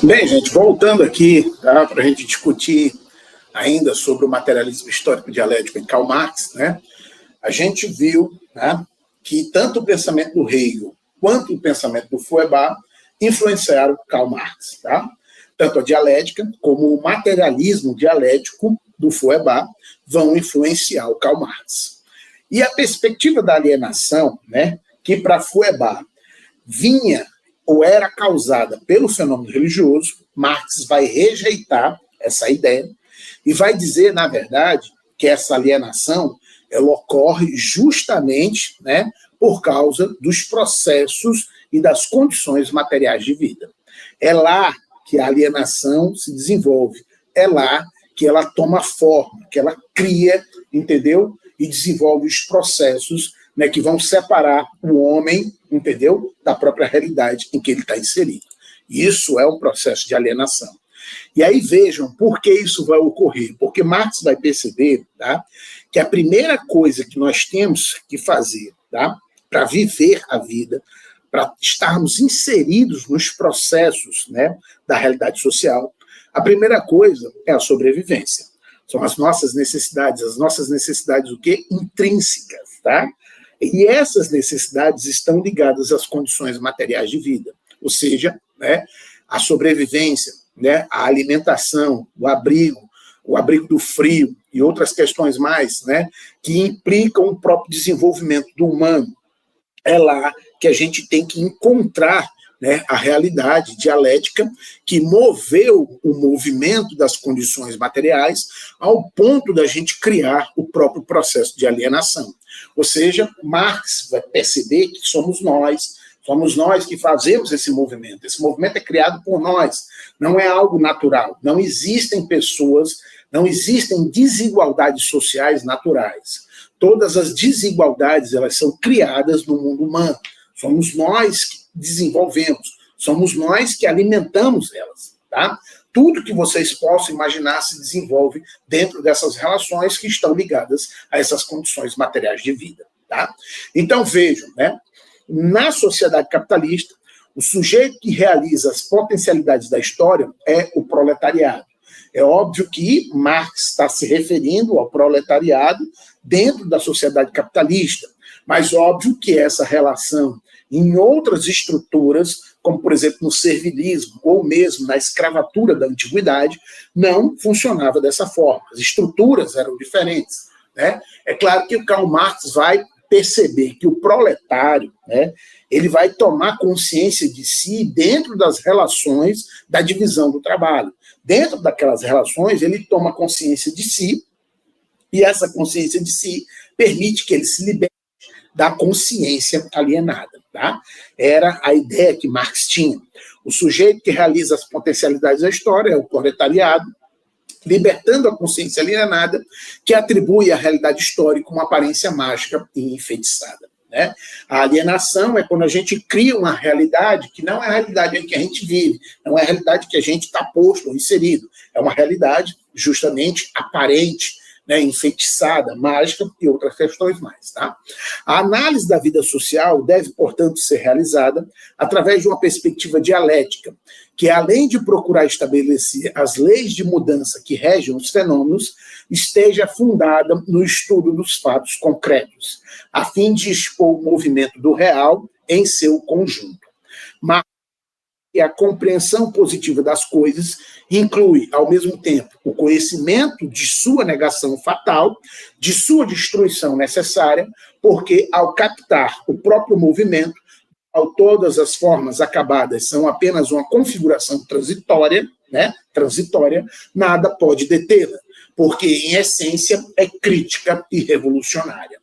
Bem, gente, voltando aqui, tá, para a gente discutir ainda sobre o materialismo histórico dialético em Karl Marx, né, a gente viu, né, que tanto o pensamento do Hegel quanto o pensamento do Feuerbach influenciaram Karl Marx. Tá? Tanto a dialética como o materialismo dialético do Feuerbach vão influenciar o Karl Marx. E a perspectiva da alienação, né, que para Feuerbach vinha ou era causada pelo fenômeno religioso, Marx vai rejeitar essa ideia e vai dizer, na verdade, que essa alienação ela ocorre justamente, né, por causa dos processos e das condições materiais de vida. É lá que a alienação se desenvolve, é lá que ela toma forma, que ela cria, entendeu? E desenvolve os processos, né, que vão separar o homem, entendeu, da própria realidade em que ele está inserido. Isso é um processo de alienação. E aí vejam por que isso vai ocorrer. Porque Marx vai perceber, tá, que a primeira coisa que nós temos que fazer, tá, para viver a vida, para estarmos inseridos nos processos, né, da realidade social, a primeira coisa é a sobrevivência. São as nossas necessidades o quê? Intrínsecas, tá? E essas necessidades estão ligadas às condições materiais de vida, ou seja, né, a sobrevivência, né, a alimentação, o abrigo do frio e outras questões mais, né, que implicam o próprio desenvolvimento do humano. É lá que a gente tem que encontrar, né, a realidade dialética que moveu o movimento das condições materiais ao ponto da gente criar o próprio processo de alienação. Ou seja, Marx vai perceber que somos nós que fazemos esse movimento. Esse movimento é criado por nós, não é algo natural. Não existem pessoas, não existem desigualdades sociais naturais. Todas as desigualdades, elas são criadas no mundo humano. Somos nós que desenvolvemos, somos nós que alimentamos elas, tá? Tudo que vocês possam imaginar se desenvolve dentro dessas relações que estão ligadas a essas condições materiais de vida, tá? Então, vejam, né? Na sociedade capitalista, o sujeito que realiza as potencialidades da história é o proletariado. É óbvio que Marx está se referindo ao proletariado dentro da sociedade capitalista, mas óbvio que essa relação em outras estruturas, como, por exemplo, no servilismo ou mesmo na escravatura da antiguidade, não funcionava dessa forma. As estruturas eram diferentes, né? É claro que o Karl Marx vai perceber que o proletário, né, ele vai tomar consciência de si dentro das relações da divisão do trabalho. Dentro daquelas relações, ele toma consciência de si, e essa consciência de si permite que ele se liberte da consciência alienada. Tá? Era a ideia que Marx tinha. O sujeito que realiza as potencialidades da história é o proletariado, libertando a consciência alienada, que atribui à realidade histórica uma aparência mágica e enfeitiçada. Né? A alienação é quando a gente cria uma realidade que não é a realidade em que a gente vive, não é a realidade que a gente está posto ou inserido, é uma realidade justamente aparente, né, enfeitiçada, mágica e outras questões mais. Tá? A análise da vida social deve, portanto, ser realizada através de uma perspectiva dialética, que, além de procurar estabelecer as leis de mudança que regem os fenômenos, esteja fundada no estudo dos fatos concretos, a fim de expor o movimento do real em seu conjunto. Mas a compreensão positiva das coisas inclui, ao mesmo tempo, o conhecimento de sua negação fatal, de sua destruição necessária, porque, ao captar o próprio movimento, ao todas as formas acabadas são apenas uma configuração transitória, né, nada pode detê-la, porque, em essência, é crítica e revolucionária.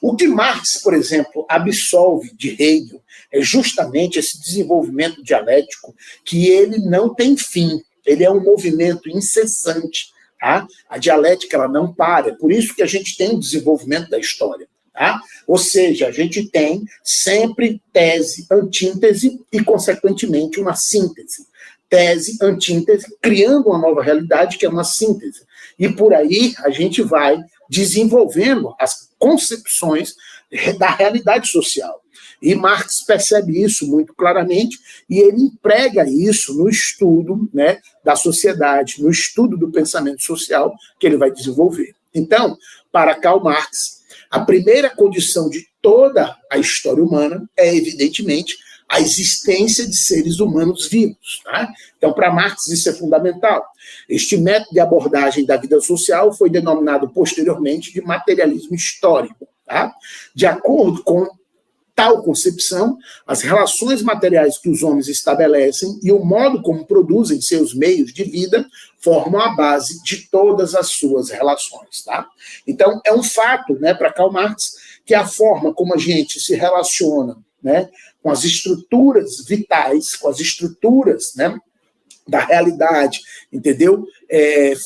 O que Marx, por exemplo, absolve de Hegel é justamente esse desenvolvimento dialético que ele não tem fim, ele é um movimento incessante. Tá? A dialética ela não para, é por isso que a gente tem o desenvolvimento da história. Tá? Ou seja, a gente tem sempre tese, antítese e, consequentemente, uma síntese. Tese, antítese, criando uma nova realidade que é uma síntese. E por aí a gente vai desenvolvendo as concepções da realidade social. E Marx percebe isso muito claramente e ele emprega isso no estudo, né, da sociedade, no estudo do pensamento social que ele vai desenvolver. Então, para Karl Marx, a primeira condição de toda a história humana é, evidentemente, a existência de seres humanos vivos. Tá? Então, para Marx, isso é fundamental. Este método de abordagem da vida social foi denominado posteriormente de materialismo histórico. Tá? De acordo com tal concepção, as relações materiais que os homens estabelecem e o modo como produzem seus meios de vida formam a base de todas as suas relações. Tá? Então, é um fato, né, para Karl Marx, que a forma como a gente se relaciona, né, com as estruturas vitais, com as estruturas, né, da realidade, entendeu?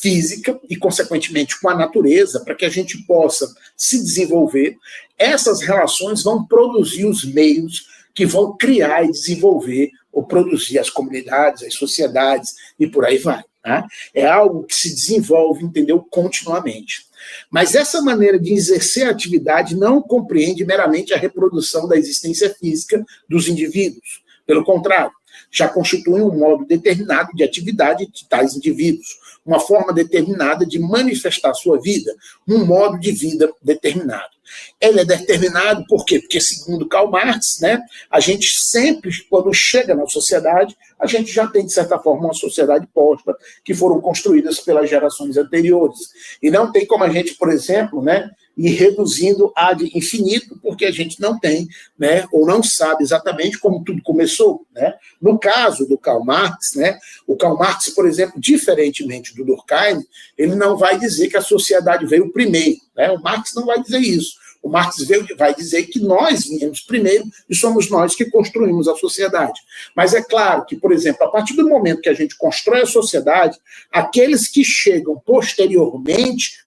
Física e, consequentemente, com a natureza, para que a gente possa se desenvolver, essas relações vão produzir os meios que vão criar e desenvolver ou produzir as comunidades, as sociedades e por aí vai. Tá? É algo que se desenvolve, entendeu? Continuamente. Mas essa maneira de exercer a atividade não compreende meramente a reprodução da existência física dos indivíduos. Pelo contrário, já constitui um modo determinado de atividade de tais indivíduos, uma forma determinada de manifestar sua vida, um modo de vida determinado. Ele é determinado por quê? Porque, segundo Karl Marx, né, a gente sempre, quando chega na sociedade, a gente já tem, de certa forma, uma sociedade posta, que foram construídas pelas gerações anteriores. E não tem como a gente, por exemplo, né, ir reduzindo ad infinito, porque a gente não tem, né, ou não sabe exatamente como tudo começou. Né? No caso do Karl Marx, né, o Karl Marx, por exemplo, diferentemente do Durkheim, ele não vai dizer que a sociedade veio primeiro. Né? O Marx não vai dizer isso. O Marx vai dizer que nós viemos primeiro e somos nós que construímos a sociedade. Mas é claro que, por exemplo, a partir do momento que a gente constrói a sociedade, aqueles que chegam posteriormente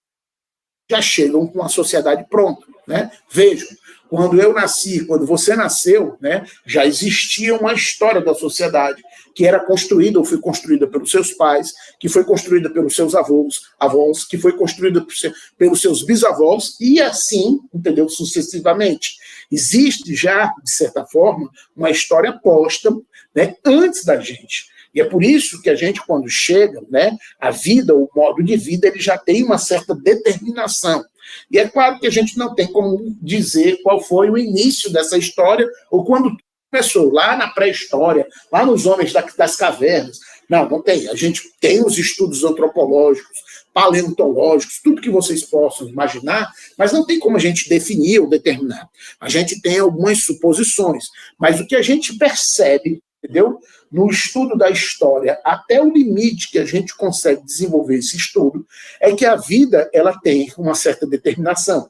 já chegam com a sociedade pronta. Né? Vejam, quando eu nasci, quando você nasceu, né, já existia uma história da sociedade que era construída ou foi construída pelos seus pais, que foi construída pelos seus avós, que foi construída pelos seus bisavós e assim, entendeu, sucessivamente. Existe já, de certa forma, uma história posta, né, antes da gente. E é por isso que a gente, quando chega, né, a vida, o modo de vida, ele já tem uma certa determinação. E é claro que a gente não tem como dizer qual foi o início dessa história ou quando começou, lá na pré-história, lá nos homens das cavernas. Não tem. A gente tem os estudos antropológicos, paleontológicos, tudo que vocês possam imaginar, mas não tem como a gente definir ou determinar. A gente tem algumas suposições, mas o que a gente percebe, entendeu? No estudo da história, até o limite que a gente consegue desenvolver esse estudo, é que a vida ela tem uma certa determinação.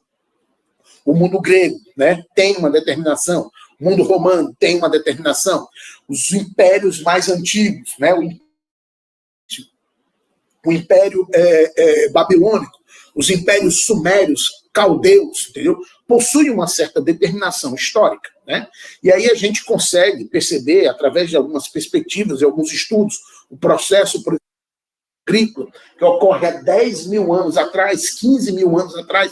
O mundo grego, né, tem uma determinação. O mundo romano tem uma determinação. Os impérios mais antigos, né, o império babilônico, os impérios sumérios, caldeus, entendeu? Possuem uma certa determinação histórica. Né? E aí a gente consegue perceber, através de algumas perspectivas e alguns estudos, o processo, por exemplo, agrícola, que ocorre há 10 mil anos atrás, 15 mil anos atrás,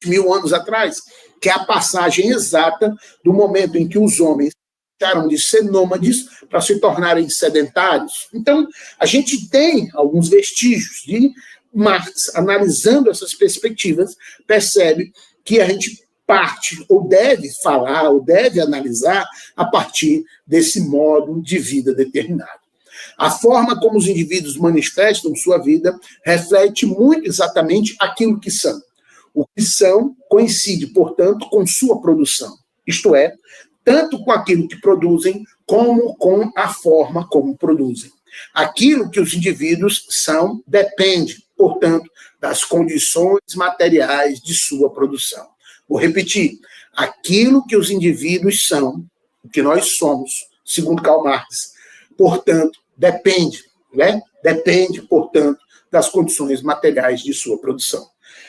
20 mil anos atrás, que é a passagem exata do momento em que os homens deixaram de ser nômades para se tornarem sedentários. Então, a gente tem alguns vestígios de Marx, analisando essas perspectivas, percebe que a gente parte, ou deve falar, ou deve analisar a partir desse modo de vida determinado. A forma como os indivíduos manifestam sua vida reflete muito exatamente aquilo que são. O que são coincide, portanto, com sua produção, isto é, tanto com aquilo que produzem, como com a forma como produzem. Aquilo que os indivíduos são depende, portanto, das condições materiais de sua produção. Vou repetir, aquilo que os indivíduos são, o que nós somos, segundo Karl Marx, portanto, depende, né? Depende, portanto, das condições materiais de sua produção.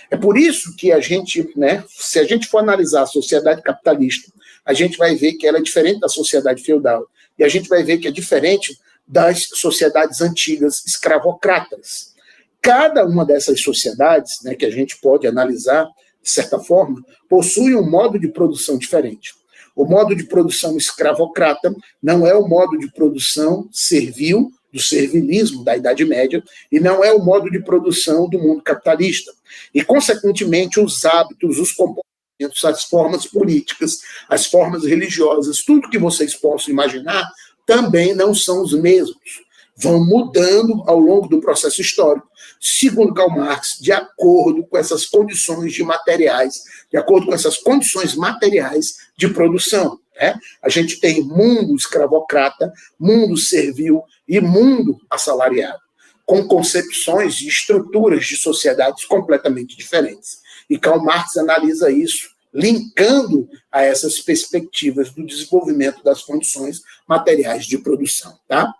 É por isso que a gente, né, se a gente for analisar a sociedade capitalista, a gente vai ver que ela é diferente da sociedade feudal, e a gente vai ver que é diferente das sociedades antigas escravocratas. Cada uma dessas sociedades, né, que a gente pode analisar, de certa forma, possui um modo de produção diferente. O modo de produção escravocrata não é o modo de produção servil, do servilismo da Idade Média, e não é o modo de produção do mundo capitalista. E, consequentemente, os hábitos, os comportamentos, as formas políticas, as formas religiosas, tudo que vocês possam imaginar, também não são os mesmos. Vão mudando ao longo do processo histórico, segundo Karl Marx, de acordo com essas condições de materiais, de acordo com essas condições materiais de produção. Né? A gente tem mundo escravocrata, mundo servil e mundo assalariado, com concepções de estruturas de sociedades completamente diferentes. E Karl Marx analisa isso, linkando a essas perspectivas do desenvolvimento das condições materiais de produção. Tá?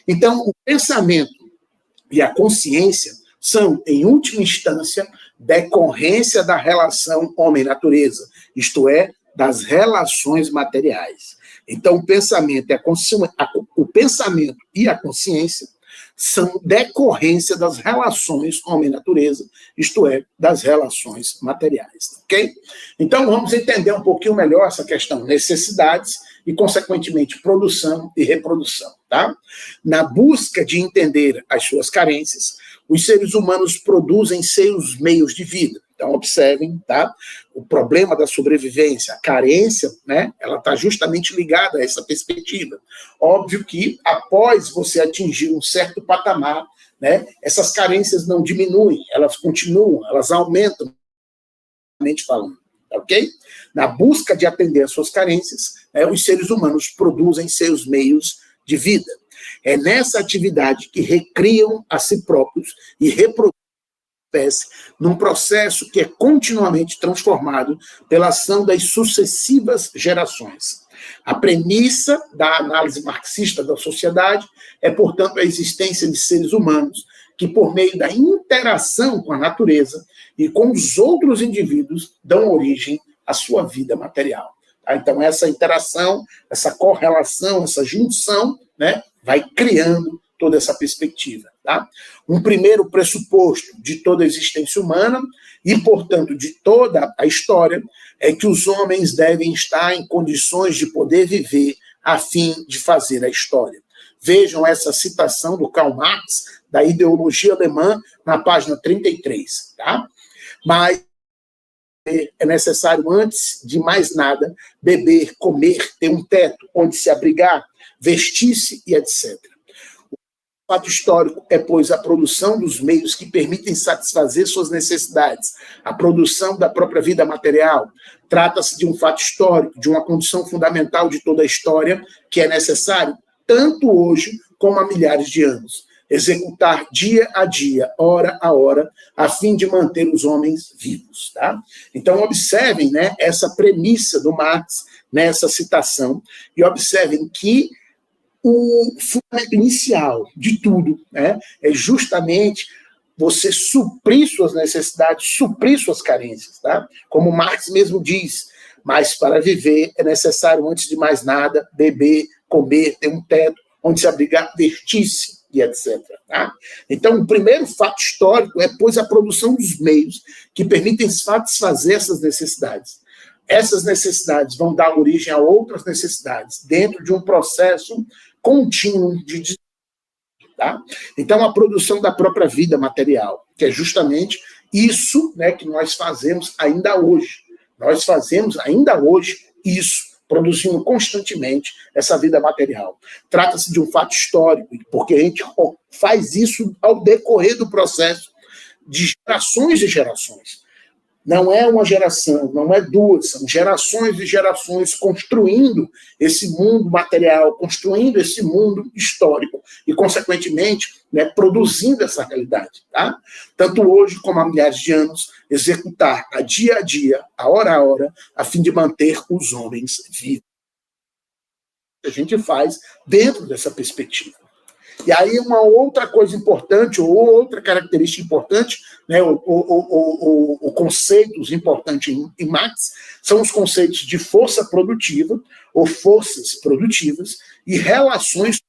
Então, o pensamento e a consciência são, em última instância, decorrência da relação homem-natureza, isto é, das relações materiais. Então, o pensamento e a consciência são decorrência das relações homem-natureza, isto é, das relações materiais. Ok? Então, vamos entender um pouquinho melhor essa questão necessidades e, consequentemente, produção e reprodução. Tá? Na busca de entender as suas carências, os seres humanos produzem seus meios de vida. Então, observem, tá? O problema da sobrevivência, a carência, né? Ela está justamente ligada a essa perspectiva. Óbvio que, após você atingir um certo patamar, né? Essas carências não diminuem, elas continuam, elas aumentam, falando, ok? Na busca de atender às suas carências, né, os seres humanos produzem seus meios de vida. É nessa atividade que recriam a si próprios e reproduzem a espécie num processo que é continuamente transformado pela ação das sucessivas gerações. A premissa da análise marxista da sociedade é, portanto, a existência de seres humanos que, por meio da interação com a natureza e com os outros indivíduos, dão origem à sua vida material. Então, essa interação, essa correlação, essa junção, né, vai criando toda essa perspectiva. Tá? Um primeiro pressuposto de toda a existência humana e, portanto, de toda a história é que os homens devem estar em condições de poder viver a fim de fazer a história. Vejam essa citação do Karl Marx, da ideologia alemã, na página 33. Tá? Mas é necessário, antes de mais nada, beber, comer, ter um teto onde se abrigar, vestir-se e etc. O fato histórico é, pois, a produção dos meios que permitem satisfazer suas necessidades, a produção da própria vida material. Trata-se de um fato histórico, de uma condição fundamental de toda a história, que é necessário, tanto hoje como há milhares de anos, executar dia a dia, hora a hora, a fim de manter os homens vivos. Tá? Então, observem, né, essa premissa do Marx nessa citação, e observem que o fundamento inicial de tudo, né, é justamente você suprir suas necessidades, suprir suas carências. Tá? Como Marx mesmo diz, mas para viver é necessário, antes de mais nada, beber, comer, ter um teto, onde se abrigar, vestir-se, e etc. Tá? Então, o primeiro fato histórico é, pois, a produção dos meios que permitem satisfazer essas necessidades. Essas necessidades vão dar origem a outras necessidades, dentro de um processo contínuo de desenvolvimento. Tá? Então, a produção da própria vida material, que é justamente isso, né, que nós fazemos ainda hoje. Nós fazemos ainda hoje isso, produzindo constantemente essa vida material. Trata-se de um fato histórico, porque a gente faz isso ao decorrer do processo de gerações e gerações. Não é uma geração, não é duas, são gerações e gerações construindo esse mundo material, construindo esse mundo histórico e, consequentemente, né, produzindo essa realidade. Tá? Tanto hoje como há milhares de anos, executar a dia, a hora, a fim de manter os homens vivos. A gente faz dentro dessa perspectiva. E aí uma outra coisa importante, ou outra característica importante, né, o conceitos importantes em Marx, são os conceitos de força produtiva, ou forças produtivas, e relações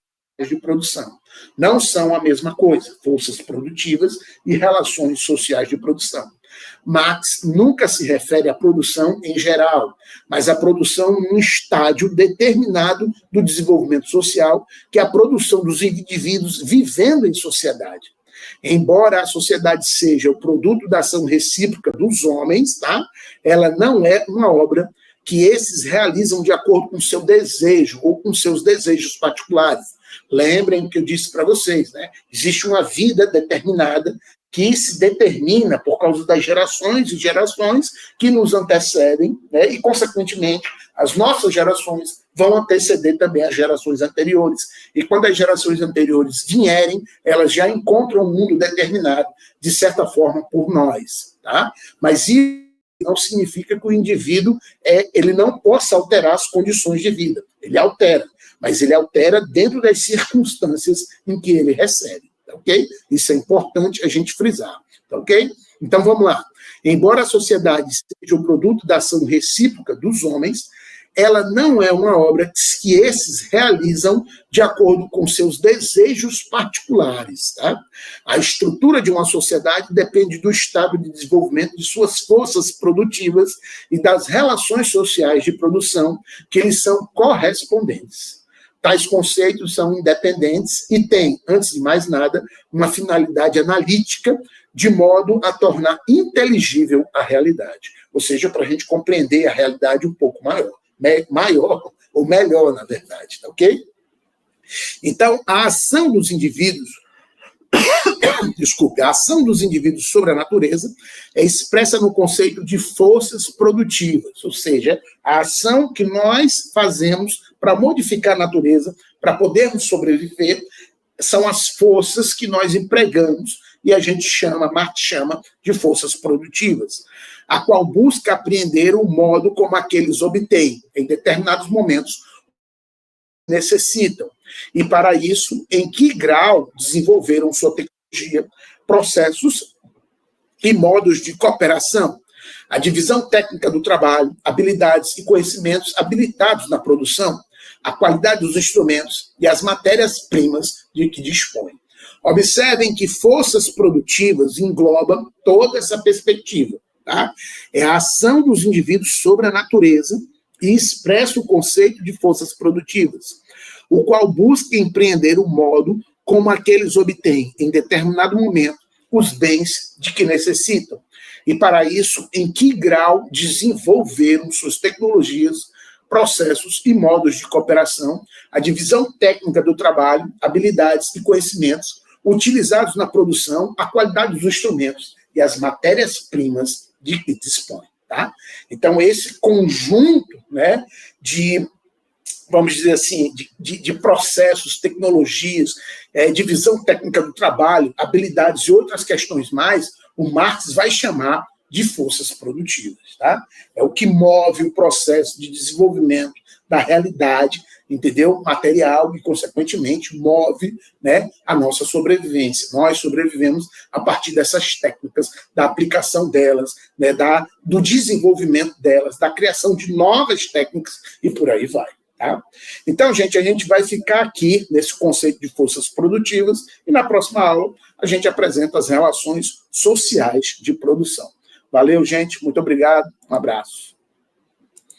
de produção. Não são a mesma coisa, forças produtivas e relações sociais de produção. Marx nunca se refere à produção em geral, mas à produção num estágio determinado do desenvolvimento social, que é a produção dos indivíduos vivendo em sociedade. Embora a sociedade seja o produto da ação recíproca dos homens, tá? Ela não é uma obra que esses realizam de acordo com o seu desejo ou com seus desejos particulares. Lembrem que eu disse para vocês, né? Existe uma vida determinada que se determina por causa das gerações e gerações que nos antecedem, né? E, consequentemente, as nossas gerações vão anteceder também as gerações anteriores. E quando as gerações anteriores vierem, elas já encontram um mundo determinado, de certa forma, por nós. Tá? Mas isso não significa que o indivíduo ele não possa alterar as condições de vida. Ele altera, mas ele altera dentro das circunstâncias em que ele recebe. Tá, ok? Isso é importante a gente frisar. Tá, ok? Então, vamos lá. Embora a sociedade seja o produto da ação recíproca dos homens, ela não é uma obra que esses realizam de acordo com seus desejos particulares. Tá? A estrutura de uma sociedade depende do estado de desenvolvimento de suas forças produtivas e das relações sociais de produção, que lhes são correspondentes. Tais conceitos são independentes e têm, antes de mais nada, uma finalidade analítica, de modo a tornar inteligível a realidade. Ou seja, para a gente compreender a realidade um pouco maior ou melhor, na verdade, tá ok? Então, a ação dos indivíduos, a ação dos indivíduos sobre a natureza é expressa no conceito de forças produtivas, ou seja, a ação que nós fazemos para modificar a natureza, para podermos sobreviver, são as forças que nós empregamos e a gente Marx chama de forças produtivas, a qual busca apreender o modo como aqueles obtêm, em determinados momentos, necessitam. E, para isso, em que grau desenvolveram sua tecnologia, processos e modos de cooperação, a divisão técnica do trabalho, habilidades e conhecimentos habilitados na produção, a qualidade dos instrumentos e as matérias-primas de que dispõem. Observem que forças produtivas englobam toda essa perspectiva. Tá? É a ação dos indivíduos sobre a natureza e expressa o conceito de forças produtivas, o qual busca empreender o modo como aqueles obtêm, em determinado momento, os bens de que necessitam. E, para isso, em que grau desenvolveram suas tecnologias, processos e modos de cooperação, a divisão técnica do trabalho, habilidades e conhecimentos utilizados na produção, a qualidade dos instrumentos e as matérias-primas de que dispõe. Tá? Então, esse conjunto, né, de, vamos dizer assim, de processos, tecnologias, divisão técnica do trabalho, habilidades e outras questões mais, o Marx vai chamar de forças produtivas. Tá? É o que move o processo de desenvolvimento da realidade, entendeu? Material e, consequentemente, move, né, a nossa sobrevivência. Nós sobrevivemos a partir dessas técnicas, da aplicação delas, né, do desenvolvimento delas, da criação de novas técnicas e por aí vai. Tá? Então, gente, a gente vai ficar aqui nesse conceito de forças produtivas e na próxima aula a gente apresenta as relações sociais de produção. Valeu, gente. Muito obrigado. Um abraço.